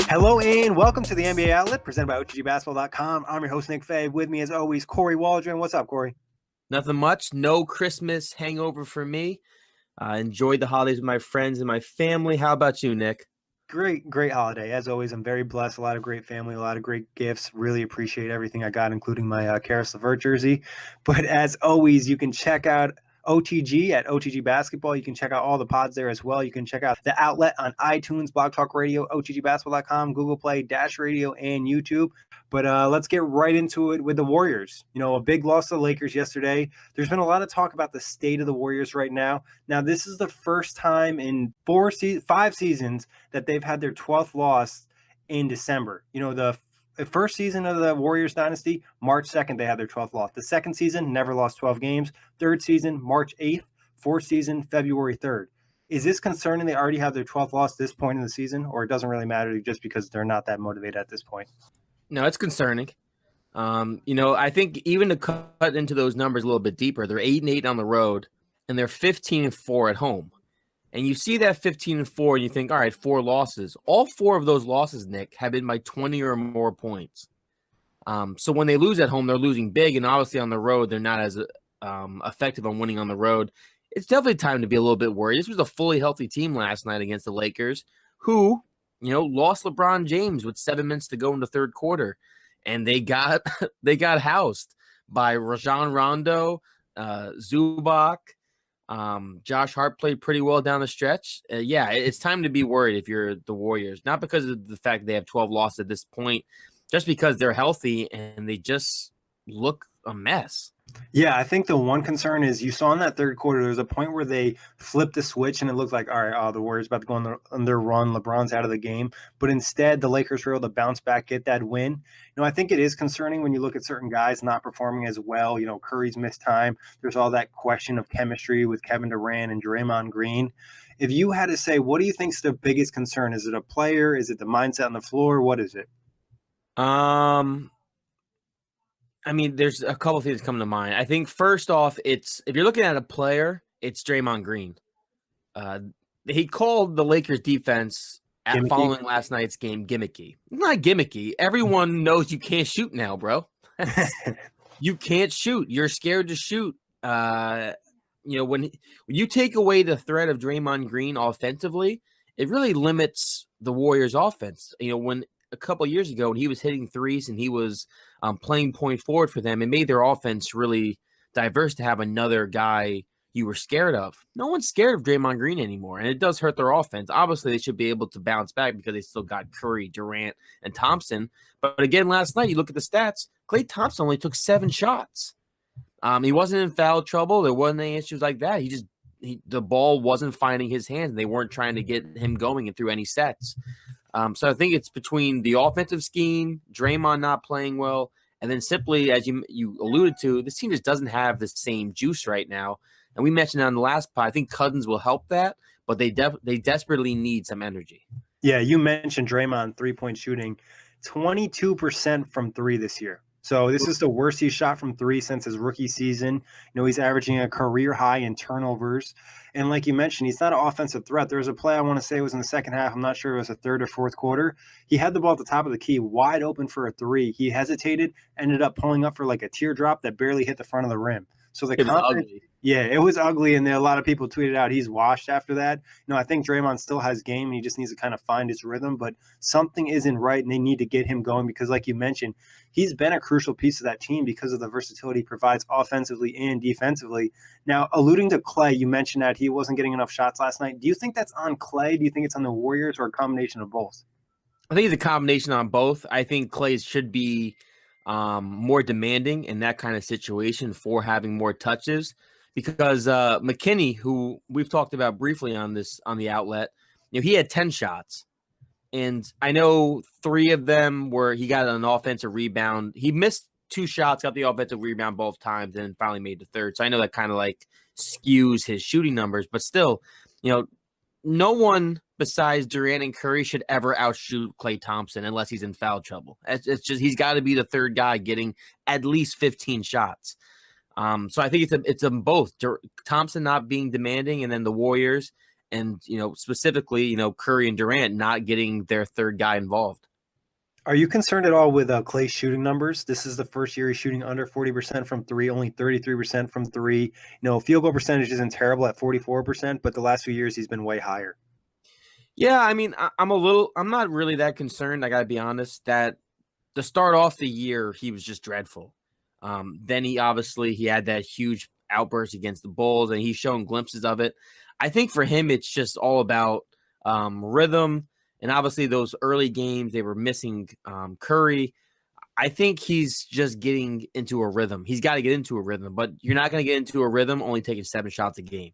Hello and welcome to the NBA Outlet presented by OTGBasketball.com. I'm your host, Nick Fay. With me, as always, Kory Waldron. What's up, Kory? Nothing much. No Christmas hangover for me. Enjoyed the holidays with my friends and my family. How about you, Nick? Great holiday. As always, I'm very blessed. A lot of great family, a lot of great gifts. Really appreciate everything I got, including my Karis LeVert jersey. But as always, you can check out OTG at OTG Basketball. You can check out all the pods there as well. You can check out the outlet on iTunes, Blog Talk Radio, OTGBasketball.com, Google Play, Dash Radio, and YouTube. But let's get right into it with the Warriors. You know, a big loss to the Lakers yesterday. There's been a lot of talk about the state of the Warriors right now. Now, this is the first time in 5 seasons that they've had their 12th loss in December. You know, the first season of the Warriors dynasty, March 2nd, they had their 12th loss. The second season, never lost 12 games. Third season, March 8th. Fourth season, February 3rd. Is this concerning they already have their 12th loss at this point in the season, or it doesn't really matter just because they're not that motivated at this point? No, it's concerning. I think even to cut into those numbers a little bit deeper, they're 8-8 on the road, and they're 15-4 at home. And you see that 15-4, and you think, all right, 4 losses. All 4 of those losses, Nick, have been by 20 or more points. So when they lose at home, they're losing big, and obviously on the road, they're not as effective on winning on the road. It's definitely time to be a little bit worried. This was a fully healthy team last night against the Lakers, who, lost LeBron James with 7 minutes to go in the third quarter, and they got housed by Rajon Rondo, Zubac. Josh Hart played pretty well down the stretch. It's time to be worried if you're the Warriors, not because of the fact that they have 12 losses at this point, just because they're healthy and they just look a mess. Yeah, I think the one concern is you saw in that third quarter, there was a point where they flipped the switch and it looked like, all right, the Warriors about to go on their run. LeBron's out of the game. But instead, the Lakers were able to bounce back, get that win. I think it is concerning when you look at certain guys not performing as well. Curry's missed time. There's all that question of chemistry with Kevin Durant and Draymond Green. If you had to say, what do you think is the biggest concern? Is it a player? Is it the mindset on the floor? What is it? There's a couple of things coming to mind. I think first off, if you're looking at a player, it's Draymond Green. He called the Lakers defense following last night's game gimmicky. It's not gimmicky. Everyone knows you can't shoot now, bro. You can't shoot. You're scared to shoot. When you take away the threat of Draymond Green offensively, it really limits the Warriors' offense. When a couple of years ago when he was hitting threes and he was playing point forward for them, it made their offense really diverse to have another guy you were scared of. No one's scared of Draymond Green anymore, and it does hurt their offense. Obviously, they should be able to bounce back because they still got Curry, Durant, and Thompson. But again, last night, you look at the stats, Klay Thompson only took 7 shots. He wasn't in foul trouble. There wasn't any issues like that. The ball wasn't finding his hands, and they weren't trying to get him going and through any sets. So I think it's between the offensive scheme, Draymond not playing well, and then simply, as you alluded to, this team just doesn't have the same juice right now. And we mentioned on the last pod, I think Cousins will help that, but they desperately need some energy. Yeah, you mentioned Draymond 3-point shooting, 22% from 3 this year. So this is the worst he's shot from 3 since his rookie season. He's averaging a career high in turnovers. And like you mentioned, he's not an offensive threat. There was a play I want to say was in the second half. I'm not sure it was the third or fourth quarter. He had the ball at the top of the key, wide open for a 3. He hesitated, ended up pulling up for like a teardrop that barely hit the front of the rim. So it was ugly. Yeah, it was ugly, and a lot of people tweeted out he's washed after that. I think Draymond still has game, and he just needs to kind of find his rhythm, but something isn't right, and they need to get him going because, like you mentioned, he's been a crucial piece of that team because of the versatility he provides offensively and defensively. Now, alluding to Klay, you mentioned that he wasn't getting enough shots last night. Do you think that's on Klay? Do you think it's on the Warriors or a combination of both? I think it's a combination on both. I think Klay should be more demanding in that kind of situation for having more touches because McKinney, who we've talked about briefly on the outlet, he had 10 shots. And I know 3 of them he got an offensive rebound. He missed 2 shots, got the offensive rebound both times, and finally made the third. So I know that kind of like skews his shooting numbers, but still, no one besides Durant and Curry should ever outshoot Klay Thompson unless he's in foul trouble. It's just he's got to be the third guy getting at least 15 shots. So I think it's a both Thompson not being demanding, and then the Warriors, and specifically Curry and Durant not getting their third guy involved. Are you concerned at all with Clay's shooting numbers? This is the first year he's shooting under 40% from three, only 33% from three. Field goal percentage isn't terrible at 44%, but the last few years he's been way higher. Yeah, I mean, I'm not really that concerned. I got to be honest that to start off the year, he was just dreadful. Then he had that huge outburst against the Bulls, and he's shown glimpses of it. I think for him, it's just all about rhythm. And obviously, those early games, they were missing Curry. I think he's just getting into a rhythm. He's got to get into a rhythm, but you're not going to get into a rhythm only taking 7 shots a game.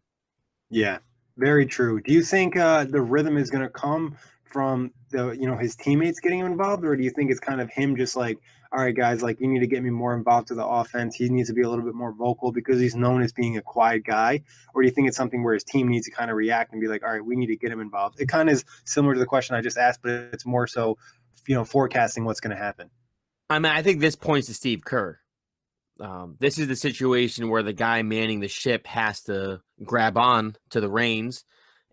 Yeah, very true. Do you think the rhythm is going to come from his teammates getting him involved, or do you think it's kind of him just like, all right, guys, like you need to get me more involved to the offense. He needs to be a little bit more vocal because he's known as being a quiet guy, or do you think it's something where his team needs to kind of react and be like, all right, we need to get him involved? It kind of is similar to the question I just asked, but it's more so, forecasting what's going to happen. I mean, I think this points to Steve Kerr. This is the situation where the guy manning the ship has to grab on to the reins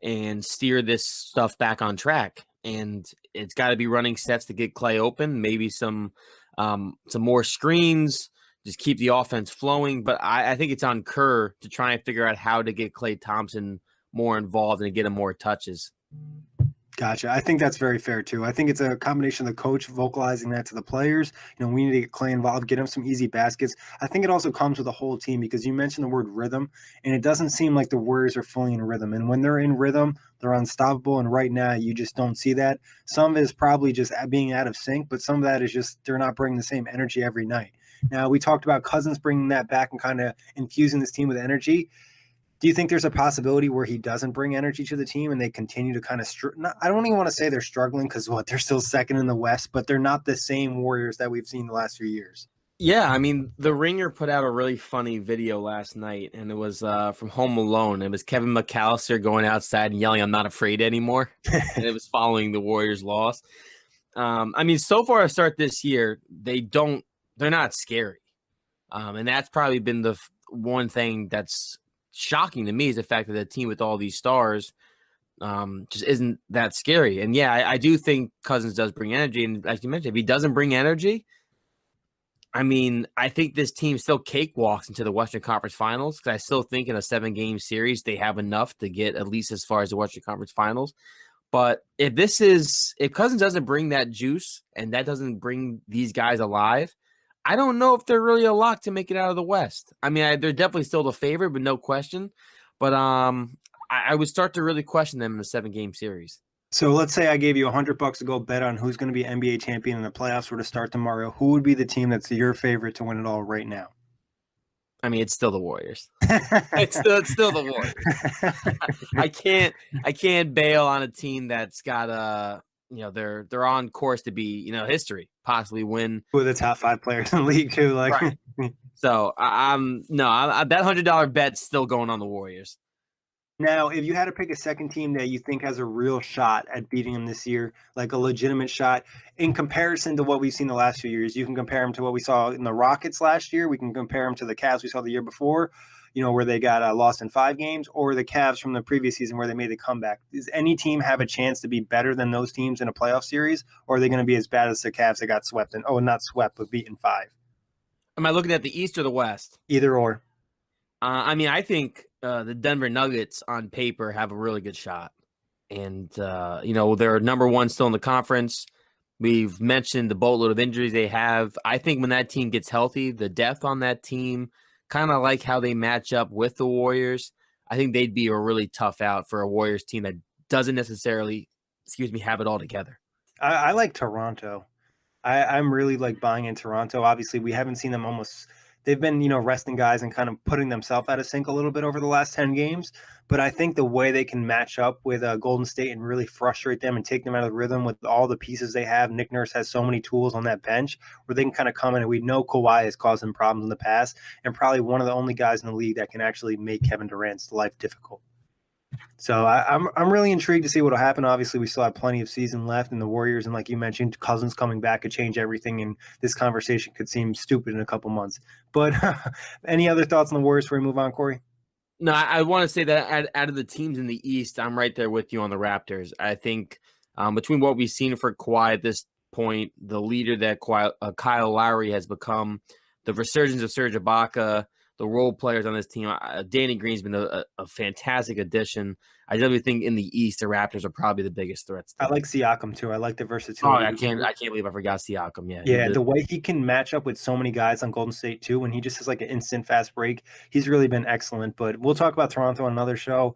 and steer this stuff back on track. And it's got to be running sets to get Clay open, maybe some more screens, just keep the offense flowing. But I think it's on Kerr to try and figure out how to get Klay Thompson more involved and get him more touches. Gotcha. I think that's very fair too. I think it's a combination of the coach vocalizing that to the players. We need to get Clay involved, get him some easy baskets. I think it also comes with the whole team because you mentioned the word rhythm, and it doesn't seem like the Warriors are fully in rhythm. And when they're in rhythm, they're unstoppable. And right now, you just don't see that. Some of it is probably just being out of sync, but some of that is just they're not bringing the same energy every night. Now, we talked about Cousins bringing that back and kind of infusing this team with energy. Do you think there's a possibility where he doesn't bring energy to the team and they continue to kind of I don't even want to say they're struggling because they're still second in the West, but they're not the same Warriors that we've seen the last few years. Yeah, I mean, The Ringer put out a really funny video last night, and it was from Home Alone. It was Kevin McAllister going outside and yelling, "I'm not afraid anymore." And it was following the Warriors' loss. I mean, so far to start this year, they're not scary. And that's probably been the one thing that's shocking to me is the fact that the team with all these stars just isn't that scary. And yeah, I do think Cousins does bring energy. And like you mentioned, if he doesn't bring energy, I mean, I think this team still cakewalks into the Western Conference Finals because I still think in a 7-game series, they have enough to get at least as far as the Western Conference Finals. But if Cousins doesn't bring that juice and that doesn't bring these guys alive, I don't know if they're really a lock to make it out of the West. I mean, they're definitely still the favorite, but no question. But I would start to really question them in the 7-game series. So let's say I gave you $100 to go bet on who's going to be NBA champion in the playoffs were to start tomorrow. Who would be the team that's your favorite to win it all right now? I mean, it's still the Warriors. It's still the Warriors. I can't bail on a team that's got they're on course to be history, possibly win. With the top 5 players in the league too, like. Right. So that $100 bet's still going on the Warriors. Now, if you had to pick a second team that you think has a real shot at beating them this year, like a legitimate shot, in comparison to what we've seen the last few years, you can compare them to what we saw in the Rockets last year. We can compare them to the Cavs we saw the year before, where they got lost in 5 games, or the Cavs from the previous season where they made the comeback. Does any team have a chance to be better than those teams in a playoff series, or are they going to be as bad as the Cavs that got swept in? Oh, not swept, but beaten 5. Am I looking at the East or the West? Either or. I mean, I think the Denver Nuggets on paper have a really good shot. And, they're number 1 still in the conference. We've mentioned the boatload of injuries they have. I think when that team gets healthy, the depth on that team, kind of like how they match up with the Warriors, I think they'd be a really tough out for a Warriors team that doesn't necessarily, have it all together. I like Toronto. I'm really buying in Toronto. Obviously, we haven't seen them they've been, resting guys and kind of putting themselves out of sync a little bit over the last 10 games. But I think the way they can match up with Golden State and really frustrate them and take them out of the rhythm with all the pieces they have. Nick Nurse has so many tools on that bench where they can kind of come in, and we know Kawhi has caused them problems in the past and probably one of the only guys in the league that can actually make Kevin Durant's life difficult. So I'm really intrigued to see what will happen. Obviously, we still have plenty of season left, and the Warriors, and like you mentioned, Cousins coming back could change everything, and this conversation could seem stupid in a couple months. But any other thoughts on the Warriors before we move on, Corey? No, I want to say that out of the teams in the East, I'm right there with you on the Raptors. I think between what we've seen for Kawhi at this point, the leader that Kyle Lowry has become, the resurgence of Serge Ibaka, the role players on this team, Danny Green's been a fantastic addition. I really think in the East, the Raptors are probably the biggest threats I there. like Siakam too. I like the Oh, versatility. I can't believe I forgot Siakam. Yeah, Yeah, the way he can match up with so many guys on Golden State too, when he just has like an instant fast break, he's really been excellent. But we'll talk about Toronto on another show.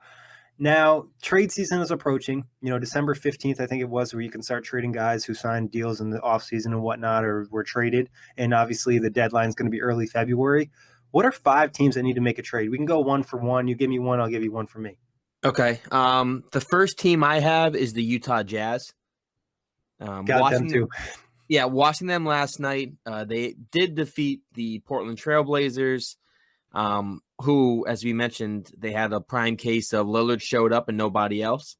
Now, trade season is approaching. December 15th, I think it was, where you can start trading guys who signed deals in the offseason and whatnot or were traded. And obviously, the deadline is going to be early February. What are 5 teams that need to make a trade? We can go one for one. You give me one, I'll give you one for me. Okay. The first team I have is the Utah Jazz. Got them too. Yeah, watching them last night, they did defeat the Portland Trailblazers, who, as we mentioned, they had a prime case of Lillard showed up and nobody else.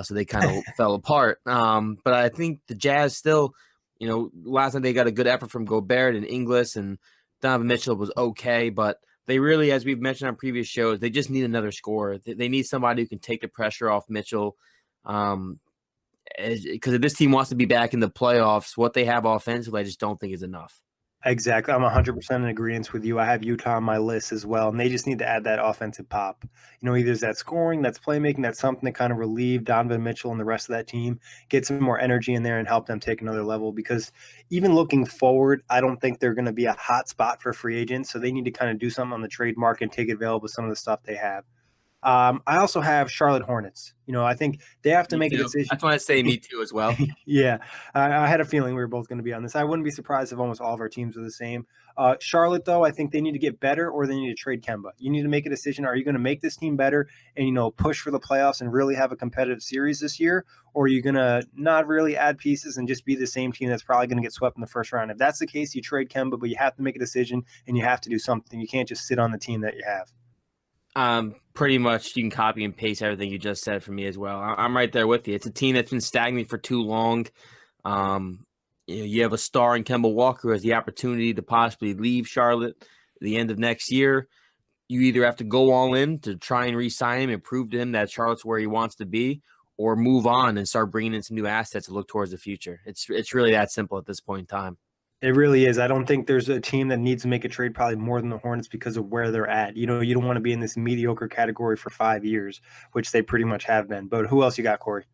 So they kind of fell apart. But I think the Jazz still, last night they got a good effort from Gobert and Ingles, and Donovan Mitchell was okay. But they really, as we've mentioned on previous shows, they just need another scorer. They need somebody who can take the pressure off Mitchell. Because if this team wants to be back in the playoffs, what they have offensively, I just don't think is enough. Exactly. I'm 100% in agreement with you. I have Utah on my list as well, and they just need to add that offensive pop. Either that scoring, that's playmaking, that's something to kind of relieve Donovan Mitchell and the rest of that team, get some more energy in there and help them take another level. Because even looking forward, I don't think they're going to be a hot spot for free agents, so they need to kind of do something on the trade market and take advantage of some of the stuff they have. I also have Charlotte Hornets. I think they have to Me make a too. decision. That's why I say me too as well. Yeah, I had a feeling we were both going to be on this. I wouldn't be surprised if almost all of our teams are the same. Charlotte, though, I think they need to get better or they need to trade Kemba. You need to make a decision. Are you going to make this team better and, push for the playoffs and really have a competitive series this year? Or are you going to not really add pieces and just be the same team that's probably going to get swept in the first round? If that's the case, you trade Kemba, but you have to make a decision and you have to do something. You can't just sit on the team that you have. Pretty much you can copy and paste everything you just said for me as well. I'm right there with you. It's a team that's been stagnant for too long. You have a star in Kemba Walker who has the opportunity to possibly leave Charlotte at the end of next year. You either have to go all in to try and re-sign him and prove to him that Charlotte's where he wants to be, or move on and start bringing in some new assets to look towards the future. It's really that simple at this point in time. It really is. I don't think there's a team that needs to make a trade probably more than the Hornets because of where they're at. You don't want to be in this mediocre category for 5 years, which they pretty much have been. But who else you got, Corey?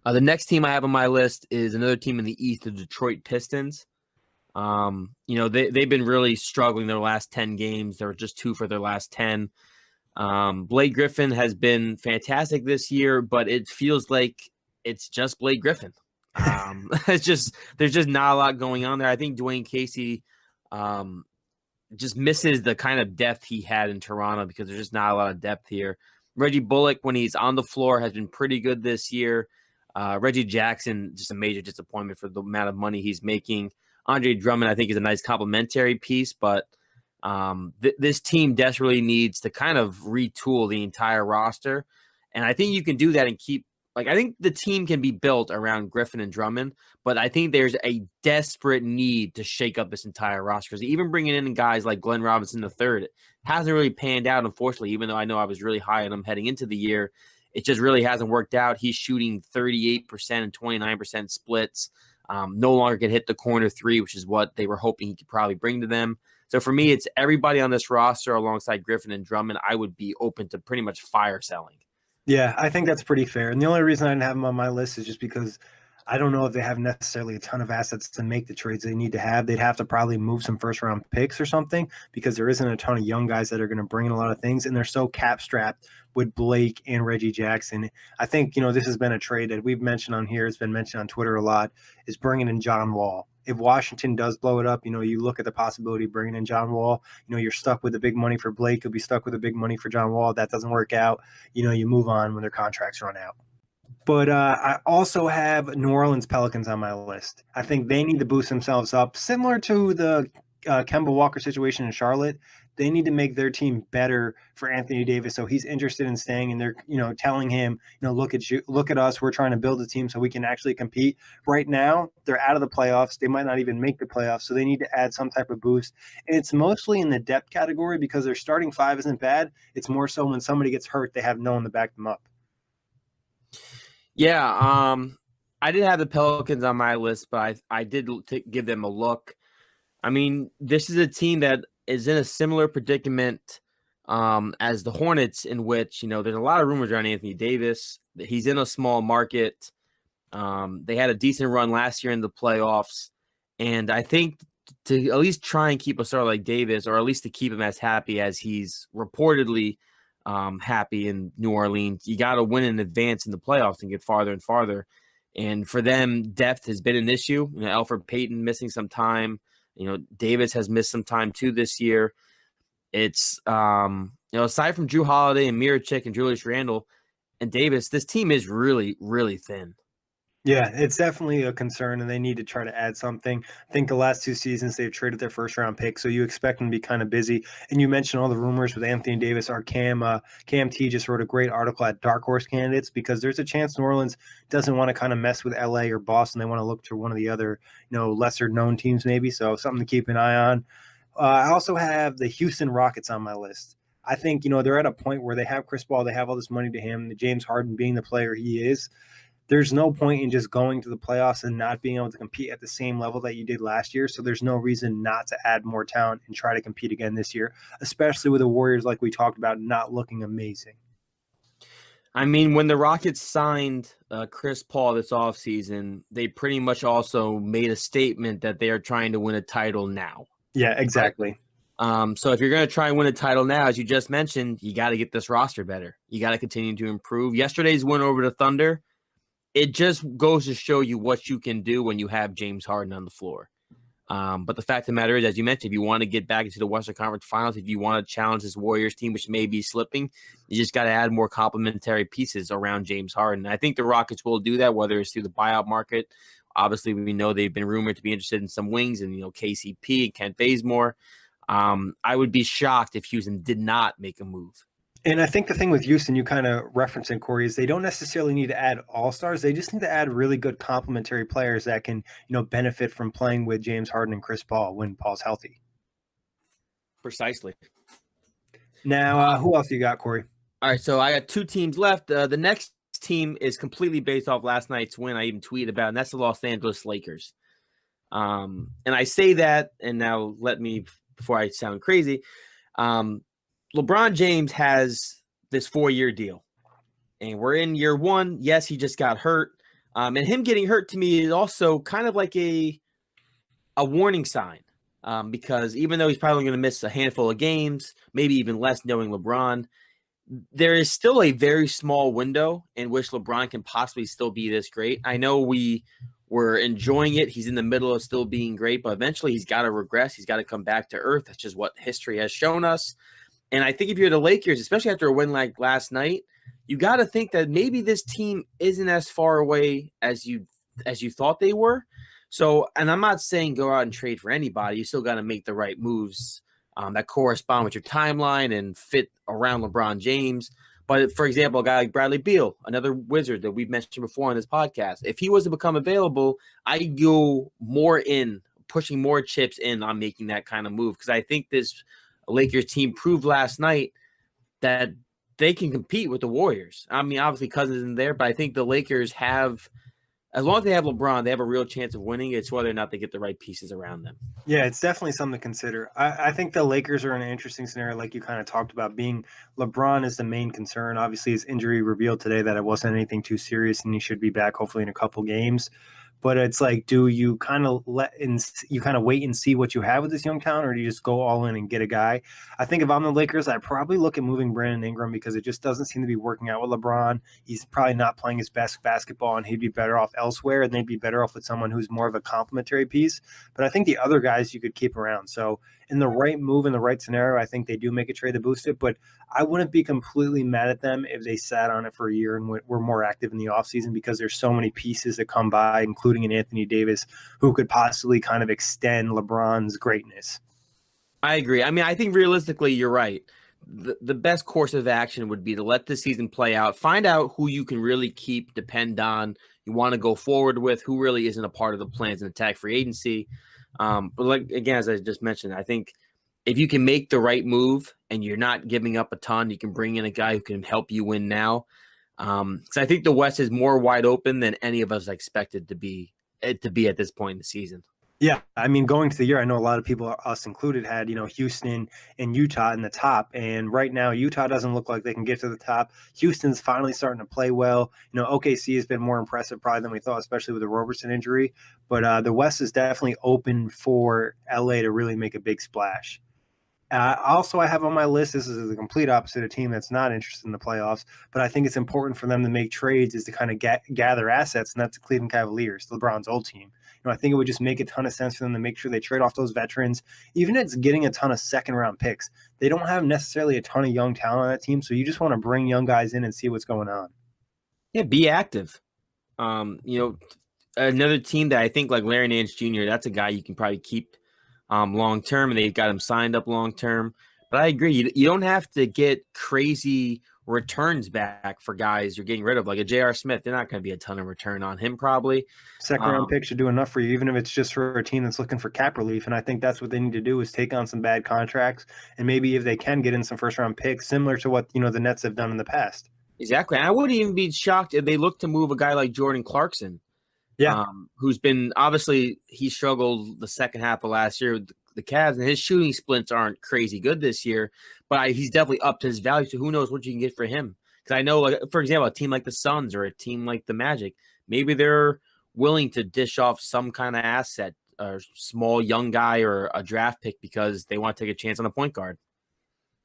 The next team I have on my list is another team in the East, the Detroit Pistons. They've been really struggling their last 10 games. They were just 2 for their last 10. Blake Griffin has been fantastic this year, but it feels like it's just Blake Griffin. There's just not a lot going on there. I think Dwayne Casey just misses the kind of depth he had in Toronto because there's just not a lot of depth here. Reggie Bullock, when he's on the floor, has been pretty good this year. Reggie Jackson, just a major disappointment for the amount of money he's making. Andre Drummond, I think, is a nice complementary piece, but this team desperately needs to kind of retool the entire roster. And I think you can do that and keep I think the team can be built around Griffin and Drummond, but I think there's a desperate need to shake up this entire roster. Because even bringing in guys like Glenn Robinson III hasn't really panned out, unfortunately, even though I know I was really high on him heading into the year. It just really hasn't worked out. He's shooting 38% and 29% splits. No longer can hit the corner three, which is what they were hoping he could probably bring to them. So for me, it's everybody on this roster alongside Griffin and Drummond. I would be open to pretty much fire selling. Yeah, I think that's pretty fair. And the only reason I didn't have them on my list is just because I don't know if they have necessarily a ton of assets to make the trades they need to have. They'd have to probably move some first-round picks or something because there isn't a ton of young guys that are going to bring in a lot of things, and they're so cap-strapped with Blake and Reggie Jackson. I think, this has been a trade that we've mentioned on here, it's been mentioned on Twitter a lot, is bringing in John Wall. If Washington does blow it up, you look at the possibility of bringing in John Wall. You're stuck with the big money for Blake. You'll be stuck with the big money for John Wall. If that doesn't work out, you move on when their contracts run out. But I also have New Orleans Pelicans on my list. I think they need to boost themselves up, similar to the Kemba Walker situation in Charlotte. they need to make their team better for Anthony Davis. So he's interested in staying, and they're, telling him, look at you, look at us. We're trying to build a team so we can actually compete. Right now, they're out of the playoffs. They might not even make the playoffs. So they need to add some type of boost. And it's mostly in the depth category because their starting five isn't bad. It's more so when somebody gets hurt, they have no one to back them up. Yeah. I did have the Pelicans on my list, but I did give them a look. I mean, this is a team that is in a similar predicament as the Hornets, in which, there's a lot of rumors around Anthony Davis. He's in a small market. They had a decent run last year in the playoffs. And I think to at least try and keep a star like Davis, or at least to keep him as happy as he's reportedly happy in New Orleans, you got to win in advance in the playoffs and get farther and farther. And for them, depth has been an issue. Elfrid Payton missing some time. Davis has missed some time too this year. It's, aside from Drew Holiday and Mirotic and Julius Randle and Davis, this team is really, really thin. Yeah, it's definitely a concern, and they need to try to add something. I think the last 2 seasons they've traded their first-round pick, so you expect them to be kind of busy. And you mentioned all the rumors with Anthony Davis. Our Cam T just wrote a great article at Dark Horse Candidates, because there's a chance New Orleans doesn't want to kind of mess with LA or Boston. They want to look to one of the other, lesser-known teams maybe, so something to keep an eye on. I also have the Houston Rockets on my list. I think, they're at a point where they have Chris Paul, they have all this money to him, James Harden being the player he is. There's no point in just going to the playoffs and not being able to compete at the same level that you did last year. So there's no reason not to add more talent and try to compete again this year, especially with the Warriors, like we talked about, not looking amazing. I mean, when the Rockets signed Chris Paul this offseason, they pretty much also made a statement that they are trying to win a title now. Yeah, exactly. So if you're going to try and win a title now, as you just mentioned, you got to get this roster better. You got to continue to improve. Yesterday's win over the Thunder, it just goes to show you what you can do when you have James Harden on the floor. But the fact of the matter is, as you mentioned, if you want to get back into the Western Conference Finals, if you want to challenge this Warriors team, which may be slipping, you just got to add more complementary pieces around James Harden. I think the Rockets will do that, whether it's through the buyout market. Obviously, we know they've been rumored to be interested in some wings and, KCP and Kent Bazemore. I would be shocked if Houston did not make a move. And I think the thing with Houston, you kind of referencing, Kory, is they don't necessarily need to add all-stars. They just need to add really good complementary players that can, benefit from playing with James Harden and Chris Paul when Paul's healthy. Precisely. Now, who else you got, Kory? All right, so I got 2 teams left. The next team is completely based off last night's win. I even tweeted about it, and that's the Los Angeles Lakers. And I say that, and now let me, before I sound crazy, LeBron James has this 4-year deal, and we're in year 1. Yes, he just got hurt. And him getting hurt to me is also kind of like a warning sign, because even though he's probably going to miss a handful of games, maybe even less knowing LeBron, there is still a very small window in which LeBron can possibly still be this great. I know we were enjoying it. He's in the middle of still being great, but eventually he's got to regress. He's got to come back to earth. That's just what history has shown us. And I think if you're the Lakers, especially after a win like last night, you got to think that maybe this team isn't as far away as you thought they were. So, and I'm not saying go out and trade for anybody. You still got to make the right moves that correspond with your timeline and fit around LeBron James. But for example, a guy like Bradley Beal, another Wizard that we've mentioned before on this podcast, if he was to become available, I go more in, pushing more chips in on making that kind of move, because I think this Lakers team proved last night that they can compete with the Warriors. I mean, obviously Cousins isn't there, but I think the Lakers have, as long as they have LeBron, they have a real chance of winning. It's whether or not they get the right pieces around them. Yeah, it's definitely something to consider. I think the Lakers are in an interesting scenario, like you kind of talked about, being LeBron is the main concern. Obviously, his injury revealed today that it wasn't anything too serious, and he should be back hopefully in a couple games. But it's like, do you kind of wait and see what you have with this young talent, or do you just go all in and get a guy? I think if I'm the Lakers, I'd probably look at moving Brandon Ingram, because it just doesn't seem to be working out with LeBron. He's probably not playing his best basketball, and he'd be better off elsewhere, and they'd be better off with someone who's more of a complementary piece. But I think the other guys you could keep around. So in the right move, in the right scenario, I think they do make a trade to boost it. But I wouldn't be completely mad at them if they sat on it for a year and were more active in the offseason, because there's so many pieces that come by, including an Anthony Davis, who could possibly kind of extend LeBron's greatness. I agree. I mean, I think realistically, you're right. The best course of action would be to let the season play out, find out who you can really keep, depend on, you want to go forward with, who really isn't a part of the plans and attack free agency. But like again, as I just mentioned, I think if you can make the right move and you're not giving up a ton, you can bring in a guy who can help you win now. Because I think the West is more wide open than any of us expected to be at this point in the season. Yeah, I mean, going to the year, I know a lot of people, us included, had Houston and Utah in the top, and right now Utah doesn't look like they can get to the top. Houston's finally starting to play well. OKC has been more impressive probably than we thought, especially with the Roberson injury. But the West is definitely open for LA to really make a big splash. Also, I have on my list, this is the complete opposite, a team that's not interested in the playoffs, but I think it's important for them to make trades is to kind of gather assets, and that's the Cleveland Cavaliers, LeBron's old team. I think it would just make a ton of sense for them to make sure they trade off those veterans, even if it's getting a ton of second-round picks. They don't have necessarily a ton of young talent on that team, so you just want to bring young guys in and see what's going on. Yeah, be active. Another team that I think like Larry Nance Jr., that's a guy you can probably keep long term, and they've got him signed up long term. But I agree, you don't have to get crazy returns back for guys you're getting rid of, like a J.R. Smith. They're not going to be a ton of return on him probably. Second round pick should do enough for you, even if it's just for a team that's looking for cap relief. And I think that's what they need to do is take on some bad contracts, and maybe if they can get in some first round picks, similar to what the Nets have done in the past. Exactly. And I wouldn't even be shocked if they look to move a guy like Jordan Clarkson. Yeah. Who's been obviously he struggled the second half of last year with the Cavs, and his shooting splits aren't crazy good this year, but he's definitely upped his value. So who knows what you can get for him? Because I know, like, for example, a team like the Suns or a team like the Magic, maybe they're willing to dish off some kind of asset, a small young guy or a draft pick because they want to take a chance on a point guard.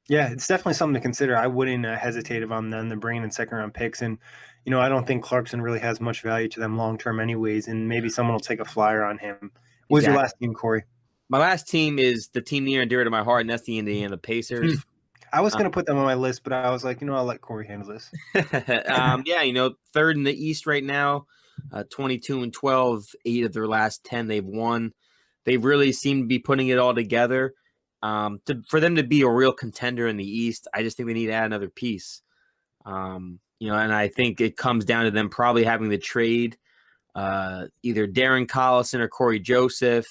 Yeah, it's definitely something to consider. I wouldn't hesitate if I'm them to bring in second round picks. And, I don't think Clarkson really has much value to them long term, anyways. And maybe someone will take a flyer on him. What's your last team, Kory? My last team is the team near and dear to my heart, and that's the Indiana Pacers. I was going to put them on my list, but I was like, I'll let Kory handle this. Third in the East right now, 22-12, 8 of their last 10 they've won. They really seem to be putting it all together. For them to be a real contender in the East, I just think they need to add another piece. And I think it comes down to them probably having to trade either Darren Collison or Corey Joseph,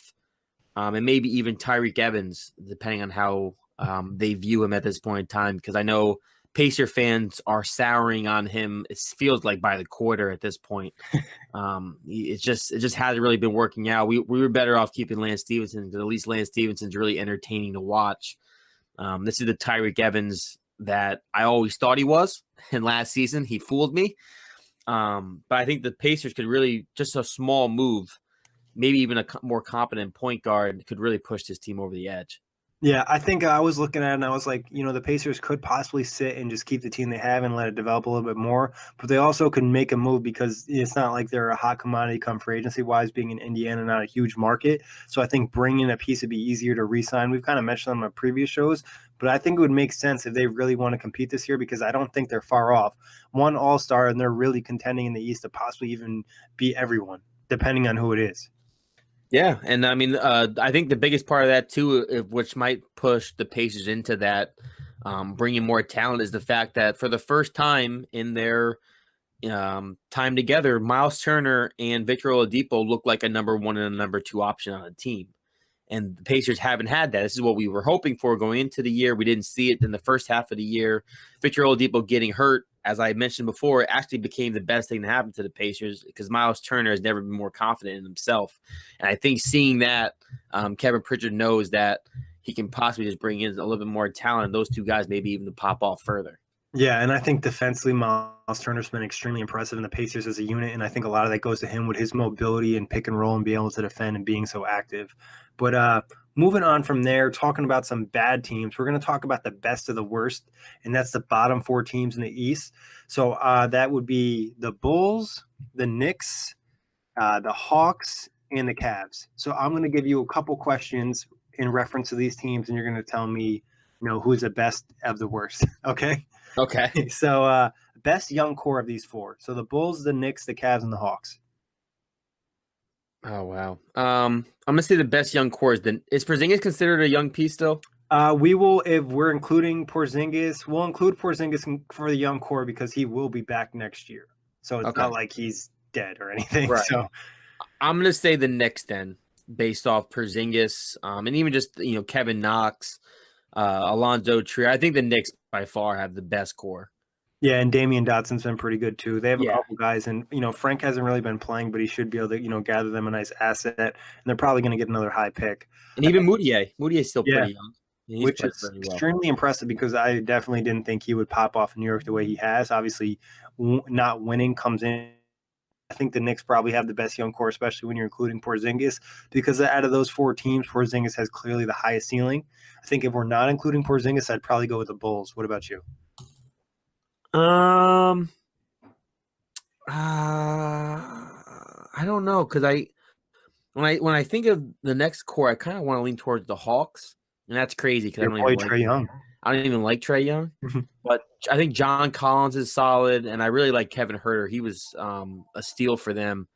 and maybe even Tyreke Evans, depending on how they view him at this point in time. Because I know Pacer fans are souring on him. It feels like by the quarter at this point. It just hasn't really been working out. We were better off keeping Lance Stevenson, because at least Lance Stevenson's really entertaining to watch. This is the Tyreke Evans that I always thought he was. And last season, he fooled me. But I think the Pacers could really, just a small move, maybe even a more competent point guard, could really push this team over the edge. Yeah, I think I was looking at it and I was like, the Pacers could possibly sit and just keep the team they have and let it develop a little bit more. But they also could make a move, because it's not like they're a hot commodity come free agency-wise, being in Indiana, not a huge market. So I think bringing a piece would be easier to re-sign. We've kind of mentioned on my previous shows, but I think it would make sense if they really want to compete this year, because I don't think they're far off. One all-star, and they're really contending in the East to possibly even beat everyone, depending on who it is. Yeah, and I mean, I think the biggest part of that too, which might push the Pacers into that, bringing more talent, is the fact that for the first time in their time together, Miles Turner and Victor Oladipo look like a number one and a number two option on a team. And the Pacers haven't had that. This is what we were hoping for going into the year. We didn't see it in the first half of the year. Victor Oladipo getting hurt, as I mentioned before, actually became the best thing to happen to the Pacers, because Miles Turner has never been more confident in himself. And I think seeing that, Kevin Pritchard knows that he can possibly just bring in a little bit more talent, and those two guys maybe even to pop off further. Yeah, and I think defensively, Miles Turner's been extremely impressive in the Pacers as a unit, and I think a lot of that goes to him with his mobility and pick and roll and being able to defend and being so active. But moving on from there, talking about some bad teams, we're going to talk about the best of the worst, and that's the bottom 4 teams in the East. So that would be the Bulls, the Knicks, the Hawks, and the Cavs. So I'm going to give you a couple questions in reference to these teams, and you're going to tell me, who's the best of the worst, okay? Okay. So best young core of these 4. So the Bulls, the Knicks, the Cavs, and the Hawks. Oh, wow. I'm going to say the best young core is Porzingis considered a young piece still? We will, if we're including Porzingis, we'll include Porzingis for the young core because he will be back next year. So it's Okay. not like he's dead or anything. Right. So I'm gonna say the Knicks then, based off Porzingis, and even just Kevin Knox, Alonzo Trier. I think the Knicks by far have the best core. yeah, and Damian Dotson's been pretty good too. They have a Yeah, couple guys, and Frank hasn't really been playing, but he should be able to gather them a nice asset, and they're probably going to get another high pick. and even Moutier. Moutier's still Yeah, pretty young. And he's which played is very well. extremely impressive because I definitely didn't think he would pop off in New York the way he has. Obviously, not winning comes in. I think the Knicks probably have the best young core, especially when you're including Porzingis, because out of those four teams, Porzingis has clearly the highest ceiling. I think if we're not including Porzingis, I'd probably go with the Bulls. What about you? Um, I don't know because when I think of the next core, I kind of want to lean towards the Hawks, and that's crazy because I Your don't boy even like Trae Young. I don't even like Trae Young, but I think John Collins is solid, and I really like Kevin Herter. He was a steal for them.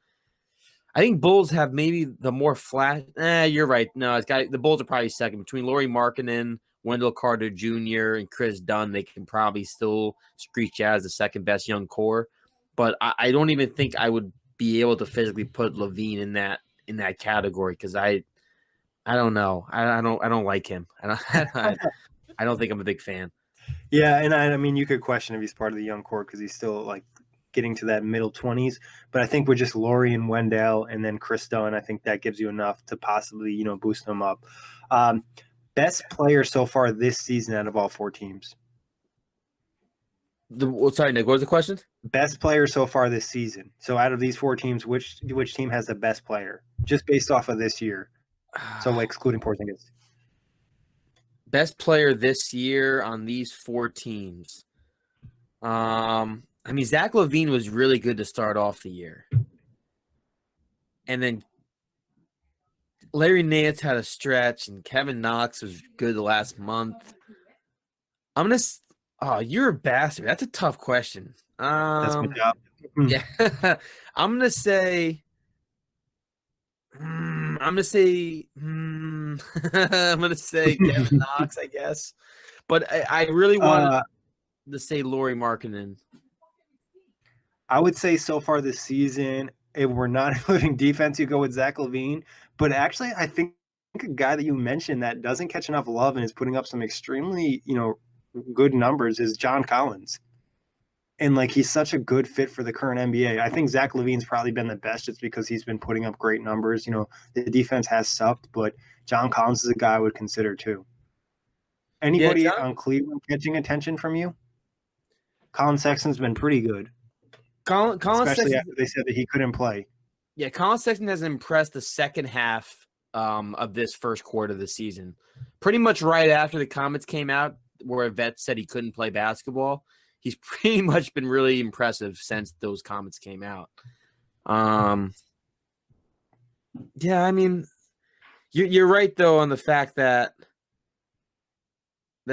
I think Bulls have maybe the more flat. You're right. No, the Bulls are probably second between Lauri Markkanen, Wendell Carter Jr., and Chris Dunn. They can probably still screech as the second best young core, but I don't even think I would be able to physically put Levine in that category because I don't know. I don't like him. I don't think I'm a big fan. Yeah, and I mean, you could question if he's part of the young core because he's still like getting to that middle 20s. But I think with just Laurie and Wendell and then Chris Dunn, I think that gives you enough to possibly boost them up. Best player so far this season out of all four teams. Sorry, Nick. What was the question? Best player so far this season. So out of these four teams, which team has the best player, just based off of this year? So excluding Porzingis. Best player this year on these four teams. I mean, Zach LaVine was really good to start off the year. And then Larry Nance had a stretch, and Kevin Knox was good the last month. I'm going to – oh, you're a bastard. That's a tough question. That's my job. Yeah. I'm going to say – I'm going to say I'm going to say Kevin Knox, I guess. But I really wanted to say Lauri Markkanen. I would say so far this season, if we're not including defense, you go with Zach LaVine. But actually, I think a guy that you mentioned that doesn't catch enough love and is putting up some extremely, good numbers is John Collins. And he's such a good fit for the current NBA. I think Zach LaVine's probably been the best just because he's been putting up great numbers. The defense has sucked, but John Collins is a guy I would consider too. Anybody on Cleveland catching attention from you? Colin Sexton's been pretty good. Colin Especially Sexton, after they said that he couldn't play. Yeah, Colin Sexton has impressed the second half of this first quarter of the season. Pretty much right after the comments came out where a vet said he couldn't play basketball, he's pretty much been really impressive since those comments came out. Yeah, I mean, you're right, though, on the fact that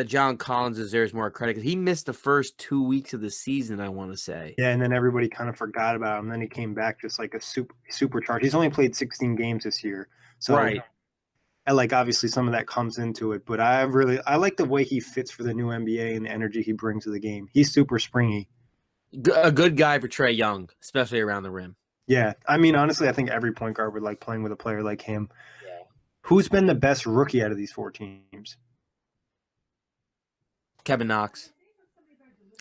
John Collins deserves more credit because he missed the first 2 weeks of the season, I want to say. Yeah, and then everybody kind of forgot about him. Then he came back just like a supercharged. He's only played 16 games this year. So, right. Obviously some of that comes into it. But I like the way he fits for the new NBA and the energy he brings to the game. He's super springy. A good guy for Trae Young, especially around the rim. Yeah. I mean, honestly, I think every point guard would like playing with a player like him. Yeah. Who's been the best rookie out of these four teams? Kevin Knox.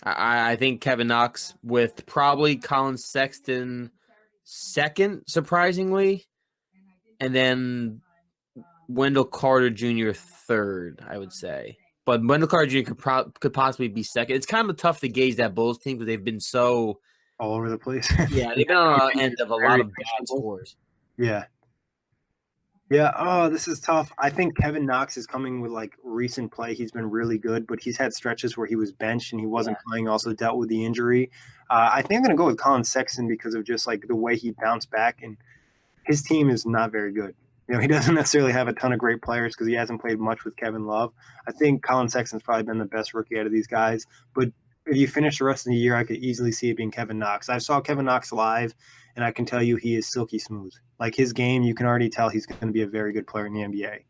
I think Kevin Knox with probably Colin Sexton second, surprisingly, and then Wendell Carter Jr. third, I would say. But Wendell Carter Jr. could possibly be second. It's kind of tough to gauge that Bulls team because they've been so all over the place. Yeah, they've been on the end of a lot of bad scores. Yeah. Yeah, this is tough. I think Kevin Knox is coming with recent play. He's been really good, but he's had stretches where he was benched and he wasn't playing, also dealt with the injury. I think I'm going to go with Colin Sexton because of just the way he bounced back, and his team is not very good. He doesn't necessarily have a ton of great players because he hasn't played much with Kevin Love. I think Colin Sexton's probably been the best rookie out of these guys, but if you finish the rest of the year, I could easily see it being Kevin Knox. I saw Kevin Knox live, and I can tell you he is silky smooth. His game, you can already tell he's going to be a very good player in the NBA.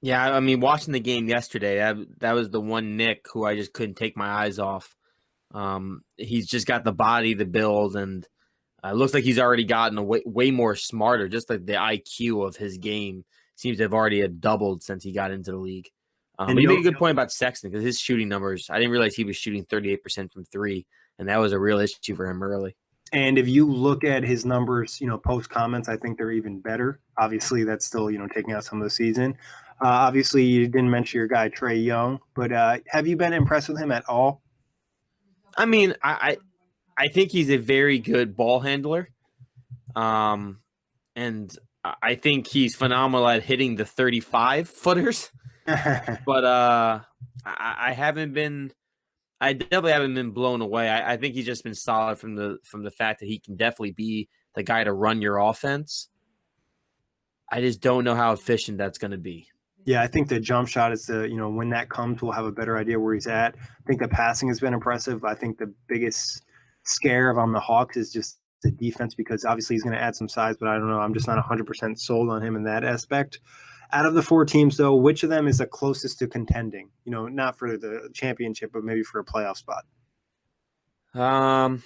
Yeah, I mean, watching the game yesterday, that was the one Nick who I just couldn't take my eyes off. He's just got the body, the build, and looks like he's already gotten way more smarter. Just like the IQ of his game seems to have already have doubled since he got into the league. And But you no, made a good point about Sexton because his shooting numbers, I didn't realize he was shooting 38% from three, and that was a real issue for him early. and if you look at his numbers, post comments, I think they're even better. Obviously, that's still taking out some of the season. Obviously, you didn't mention your guy Trey Young, but have you been impressed with him at all? I mean, I think he's a very good ball handler. And I think he's phenomenal at hitting the 35 footers. But I haven't been. I definitely haven't been blown away. I think he's just been solid from the fact that he can definitely be the guy to run your offense. I just don't know how efficient that's going to be. Yeah, I think the jump shot is when that comes, we'll have a better idea where he's at. I think the passing has been impressive. I think the biggest scare of on the Hawks is just the defense because obviously he's going to add some size, but I don't know. I'm just not 100% sold on him in that aspect. Out of the four teams, though, which of them is the closest to contending? Not for the championship, but maybe for a playoff spot. I'm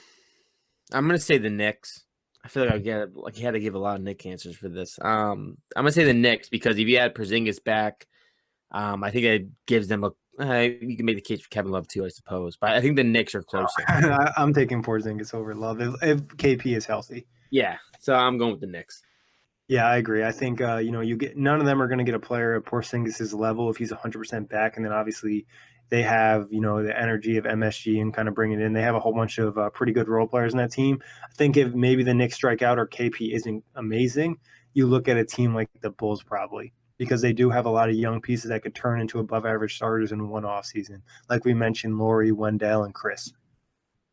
going to say the Knicks. I feel like I had to give a lot of Knicks answers for this. I'm going to say the Knicks because if you add Porzingis back, I think it gives them you can make the case for Kevin Love too, I suppose. But I think the Knicks are closer. I'm taking Porzingis over Love if KP is healthy. Yeah, so I'm going with the Knicks. Yeah, I agree. I think you get none of them are going to get a player at Porzingis' level if he's 100% back, and then obviously they have the energy of MSG and kind of bring it in. They have a whole bunch of pretty good role players in that team. I think if maybe the Knicks strike out or KP isn't amazing, you look at a team like the Bulls probably because they do have a lot of young pieces that could turn into above average starters in one off season. Like we mentioned, Laurie, Wendell, and Chris.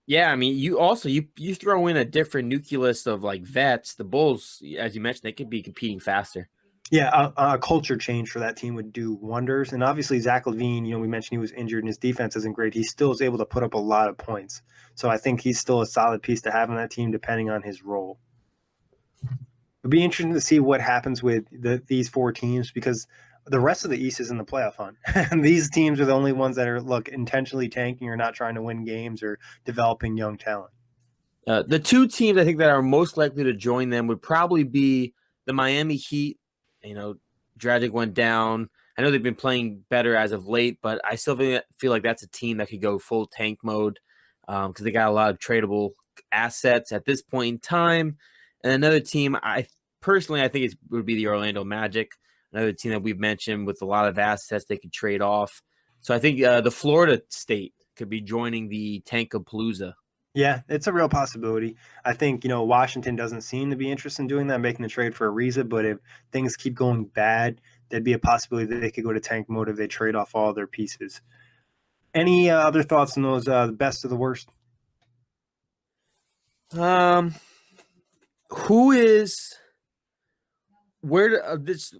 Yeah, I mean, you also you throw in a different nucleus of like vets. The Bulls, as you mentioned, they could be competing faster. Yeah, a culture change for that team would do wonders. And obviously, Zach LaVine, we mentioned he was injured and his defense isn't great. He still is able to put up a lot of points. So I think he's still a solid piece to have on that team, depending on his role. It'd be interesting to see what happens with these four teams because the rest of the East is in the playoff hunt. And these teams are the only ones that are, intentionally tanking or not trying to win games or developing young talent. The two teams I think that are most likely to join them would probably be the Miami Heat. Dragic went down. I know they've been playing better as of late, but I still feel like that's a team that could go full tank mode because they got a lot of tradable assets at this point in time. And another team, I think it would be the Orlando Magic, another team that we've mentioned with a lot of assets they could trade off. So I think the Florida State could be joining the Tankapalooza. Yeah, it's a real possibility. I think, Washington doesn't seem to be interested in doing that, making the trade for Ariza, but if things keep going bad, there'd be a possibility that they could go to tank mode if they trade off all their pieces. Any other thoughts on those the best of the worst? Who is where this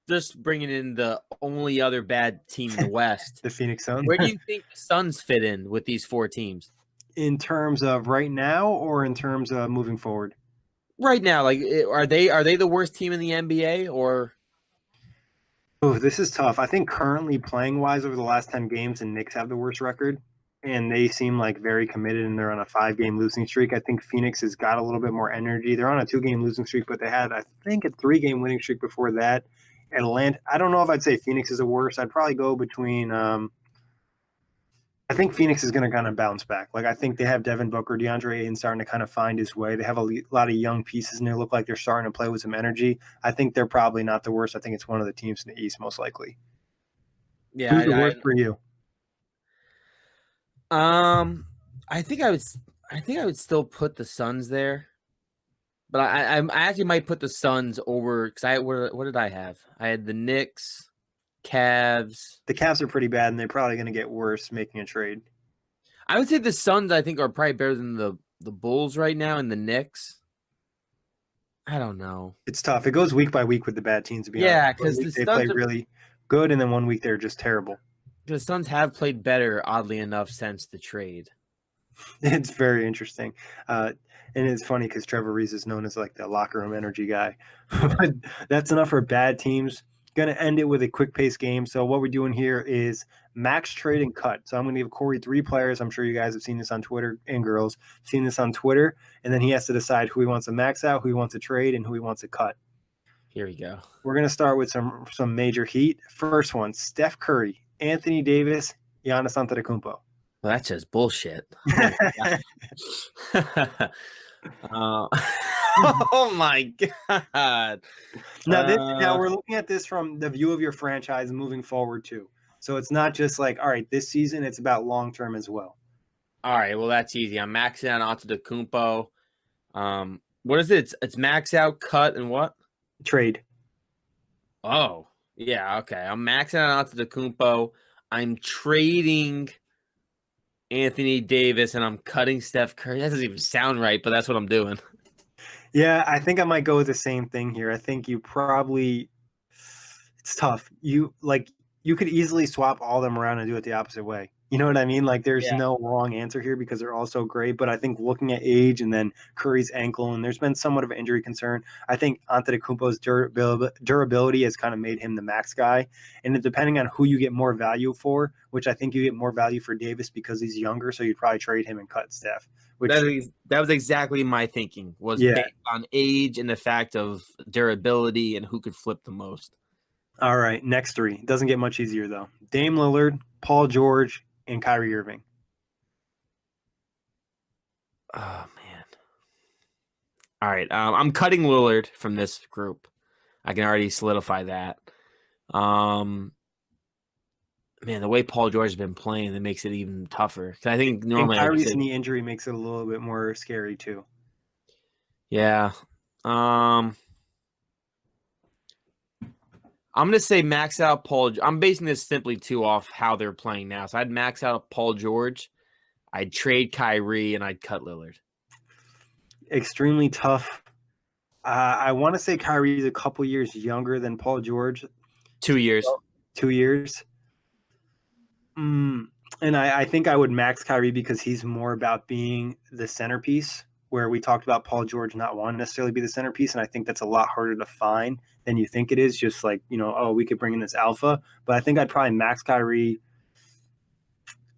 just bringing in the only other bad team in the West? The Phoenix Suns. Where do you think the Suns fit in with these four teams? In terms of right now or in terms of moving forward? Right now, like are they the worst team in the NBA or? Oh, this is tough. I think currently playing wise over the last 10 games, the Knicks have the worst record. And they seem like very committed and they're on a 5-game losing streak. I think Phoenix has got a little bit more energy. They're on a 2-game losing streak, but they had, I think, a 3-game winning streak before that. Atlanta, I don't know if I'd say Phoenix is the worst. I'd probably go between I think Phoenix is going to kind of bounce back. I think they have Devin Booker, DeAndre Ayton starting to kind of find his way. They have a lot of young pieces, and they look like they're starting to play with some energy. I think they're probably not the worst. I think it's one of the teams in the East, most likely. Yeah, who's the worst for you? I think I would still put the Suns there, but I actually might put the Suns over because what did I have? I had the Knicks. Cavs. The Cavs are pretty bad, and they're probably going to get worse making a trade. I would say the Suns, I think, are probably better than the Bulls right now and the Knicks. I don't know. It's tough. It goes week by week with the bad teams. To be honest. Because the they play really good, and then one week they're just terrible. The Suns have played better, oddly enough, since the trade. It's very interesting. And it's funny because Trevor Ariza is known as like the locker room energy guy. But that's enough for bad teams. Going to end it with a quick pace game. So what we're doing here is max, trade, and cut. So I'm going to give Kory 3 players. I'm sure you guys have seen this on Twitter, and girls seen this on Twitter. And then he has to decide who he wants to max out, who he wants to trade, and who he wants to cut. Here we go. We're going to start with some major heat. First one, Steph Curry, Anthony Davis, Giannis Antetokounmpo. Well, that's just bullshit. Oh my god! Now we're looking at this from the view of your franchise moving forward too. So it's not just like, all right, this season. It's about long term as well. All right, well that's easy. I'm maxing out Antetokounmpo. What is it? It's max out, cut, and what? Trade. Oh yeah, okay. I'm maxing out Antetokounmpo. I'm trading Anthony Davis, and I'm cutting Steph Curry. That doesn't even sound right, but that's what I'm doing. Yeah, I think I might go with the same thing here. I think you probably it's tough. You could easily swap all them around and do it the opposite way. You know what I mean? Like there's no wrong answer here because they're all so great. But I think looking at age and then Curry's ankle, and there's been somewhat of an injury concern. I think Antetokounmpo's durability has kind of made him the max guy. And depending on who you get more value for, which I think you get more value for Davis because he's younger, so you'd probably trade him and cut Steph. That was exactly my thinking. Was based on age and the fact of durability and who could flip the most. All right, next 3. Doesn't get much easier though. Dame Lillard, Paul George, and Kyrie Irving. Oh man! All right, I'm cutting Lillard from this group. I can already solidify that. Man, the way Paul George has been playing, that makes it even tougher. I think normally Kyrie's knee injury makes it a little bit more scary too. Yeah. I'm going to say max out Paul. I'm basing this simply too off how they're playing now. So I'd max out Paul George. I'd trade Kyrie, and I'd cut Lillard. Extremely tough. I want to say Kyrie's a couple years younger than Paul George. 2 years. 2 years. And I think I would max Kyrie because he's more about being the centerpiece, where we talked about Paul George not wanting to necessarily be the centerpiece. And I think that's a lot harder to find than you think it is. Just like, we could bring in this alpha. But I think I'd probably max Kyrie.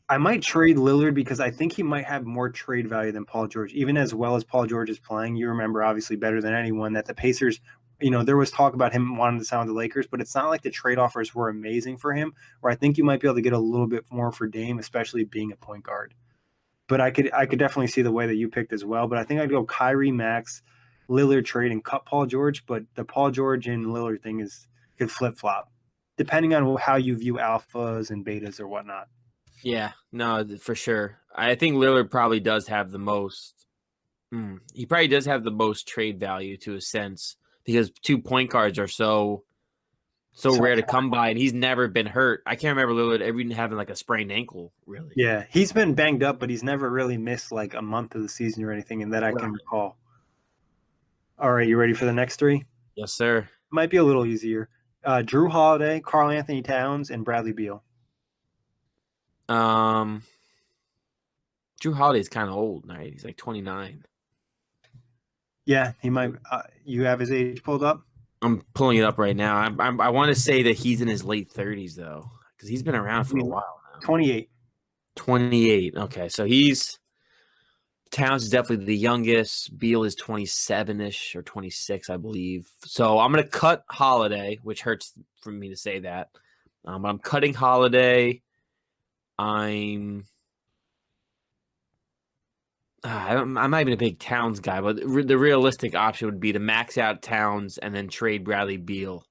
I might trade Lillard because I think he might have more trade value than Paul George. Even as well as Paul George is playing, you remember obviously better than anyone that the Pacers – there was talk about him wanting to sign with the Lakers, but it's not like the trade offers were amazing for him, where I think you might be able to get a little bit more for Dame, especially being a point guard. But I could definitely see the way that you picked as well. But I think I'd go Kyrie, max, Lillard trade, and cut Paul George. But the Paul George and Lillard thing could flip-flop, depending on how you view alphas and betas or whatnot. Yeah, no, for sure. I think Lillard probably does have the most he probably does have the most trade value to a sense, because 2 point guards are so rare to come by, and he's never been hurt. I can't remember Lillard ever even having like a sprained ankle, really. Yeah, he's been banged up, but he's never really missed like a month of the season or anything, and that I can recall. All right, you ready for the next 3? Yes, sir. Might be a little easier. Drew Holiday, Karl Anthony Towns, and Bradley Beal. Drew Holiday's kind of old, right? He's like 29. Yeah, he might. You have his age pulled up? I'm pulling it up right now. I want to say that he's in his late 30s, though, because he's been around for a while now. 28. 28. Okay, so Towns is definitely the youngest. Beal is 27-ish or 26, I believe. So I'm going to cut Holiday, which hurts for me to say that. But I'm cutting Holiday. I'm not even a big Towns guy, but the realistic option would be to max out Towns and then trade Bradley Beal.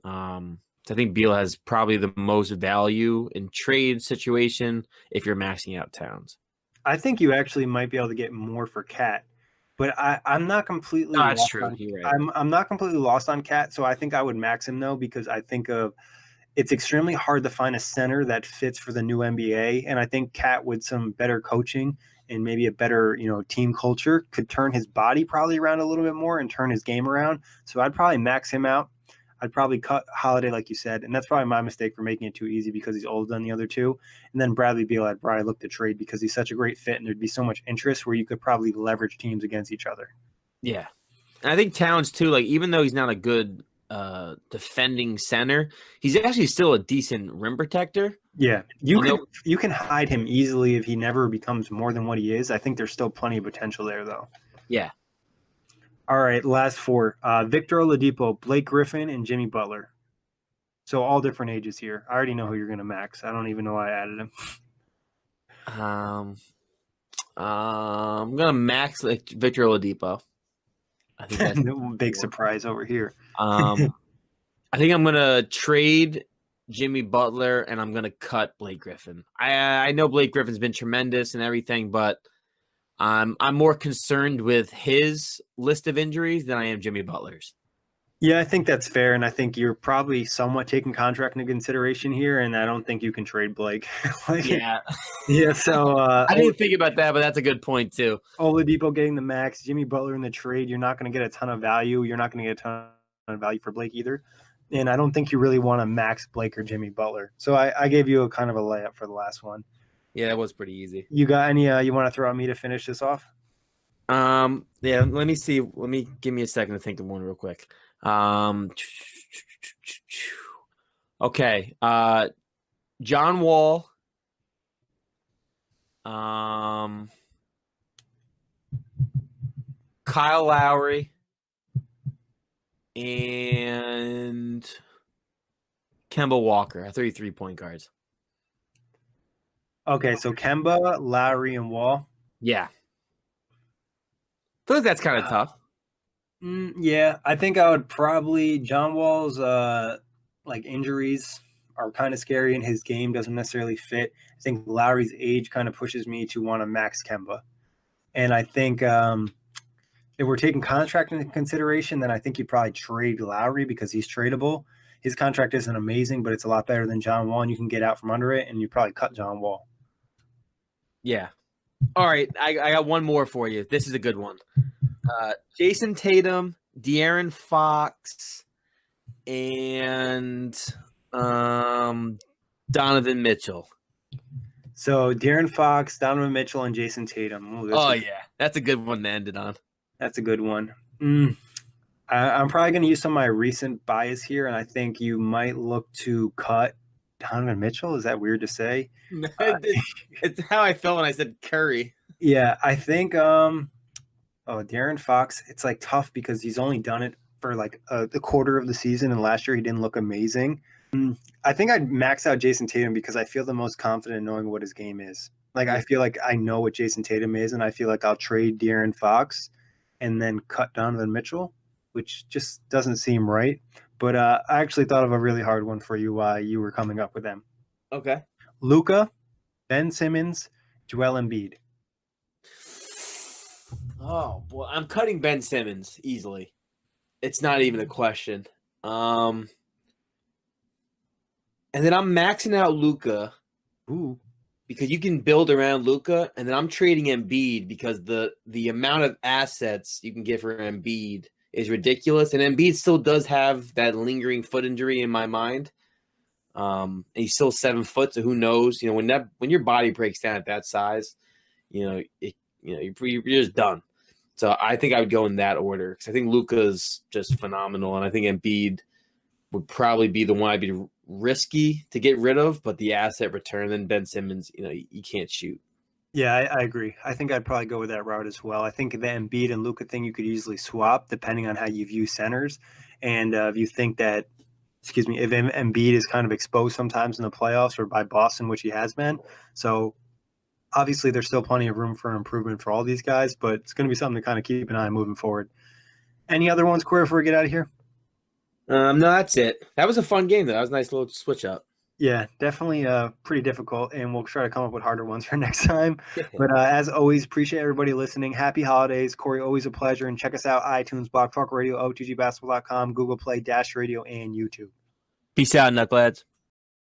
So I think Beal has probably the most value in trade situation if you're maxing out Towns. I think you actually might be able to get more for Cat, but I'm not completely. No, that's true. You're right. I'm not completely lost on Cat, so I think I would max him though, because I think it's extremely hard to find a center that fits for the new NBA, and I think Cat with some better coaching and maybe a better, team culture could turn his body probably around a little bit more and turn his game around. So I'd probably max him out. I'd probably cut Holiday, like you said, and that's probably my mistake for making it too easy because he's older than the other two. And then Bradley Beal, I'd probably look to trade because he's such a great fit, and there'd be so much interest where you could probably leverage teams against each other. Yeah. And I think Towns, too, like even though he's not a good defending center. He's actually still a decent rim protector. Yeah, you can hide him easily if he never becomes more than what he is. I think there's still plenty of potential there, though. Yeah. All right, last four: Victor Oladipo, Blake Griffin, and Jimmy Butler. So all different ages here. I already know who you're going to max. I don't even know why I added him. I'm gonna max like Victor Oladipo. I think that's big surprise over here. I think I'm gonna trade Jimmy Butler and I'm gonna cut Blake Griffin. I know Blake Griffin's been tremendous and everything, but I'm more concerned with his list of injuries than I am Jimmy Butler's. Yeah, I think that's fair, and I think you're probably somewhat taking contract into consideration here, and I don't think you can trade Blake. Yeah. Yeah, so I didn't think about that, but that's a good point too. Oladipo getting the max, Jimmy Butler in the trade, you're not going to get a ton of value. You're not going to get a ton of value for Blake either, and I don't think you really want to max Blake or Jimmy Butler. So I gave you a kind of a layup for the last one. Yeah, that was pretty easy. You got any you want to throw at me to finish this off? Yeah, let me see. Give me a second to think of one real quick. Okay. John Wall. Kyle Lowry. And Kemba Walker. I 33-point guards. Okay, so Kemba, Lowry, and Wall. Yeah. I feel like that's kind of tough. Yeah, I think I would probably John Wall's like injuries are kind of scary and his game doesn't necessarily fit. I think Lowry's age kind of pushes me to want to max Kemba. And I think if we're taking contract into consideration, then I think you probably trade Lowry because he's tradable. His contract isn't amazing, but it's a lot better than John Wall, and you can get out from under it, and you probably cut John Wall. Yeah. All right, I got one more for you. This is a good one. Jason Tatum, De'Aaron Fox, and Donovan Mitchell. So De'Aaron Fox, Donovan Mitchell, and Jason Tatum. Yeah, that's a good one to end it on. That's a good one. I'm probably going to use some of my recent bias here, and I think you might look to cut Donovan Mitchell. Is that weird to say? It's how I felt when I said Curry. Yeah, I think De'Aaron Fox, it's like tough because he's only done it for like the quarter of the season, and last year he didn't look amazing. I think I'd max out Jason Tatum because I feel the most confident in knowing what his game is. Like I feel like I know what Jason Tatum is, and I feel like I'll trade De'Aaron Fox and then cut Donovan Mitchell, which just doesn't seem right. But I actually thought of a really hard one for you while you were coming up with them. Okay. Luka, Ben Simmons, Joel Embiid. Oh, boy. I'm cutting Ben Simmons easily. It's not even a question. And then I'm maxing out Luka. Ooh. Because you can build around Luka, and then I'm trading Embiid because the amount of assets you can get for Embiid is ridiculous. And Embiid still does have that lingering foot injury in my mind. And he's still 7 foot, so who knows? You know, when your body breaks down at that size, you're just done. So I think I would go in that order because I think Luka's just phenomenal, and I think Embiid would probably be the one I'd be risky to get rid of, but the asset return, then Ben Simmons, you can't shoot. Yeah, I agree. I think I'd probably go with that route as well. I think the Embiid and Luka thing you could easily swap depending on how you view centers. And if you think that, if Embiid is kind of exposed sometimes in the playoffs or by Boston, which he has been. So obviously there's still plenty of room for improvement for all these guys, but it's going to be something to kind of keep an eye on moving forward. Any other ones, Kory, before we get out of here? No, that's it. That was a fun game, though. That was a nice little switch up. Yeah, definitely pretty difficult, and we'll try to come up with harder ones for next time. But as always, appreciate everybody listening. Happy holidays. Kory, always a pleasure. And check us out, iTunes, Block Talk Radio, OTGBasketball.com, Google Play, Dash Radio, and YouTube. Peace out, Knuckleheads.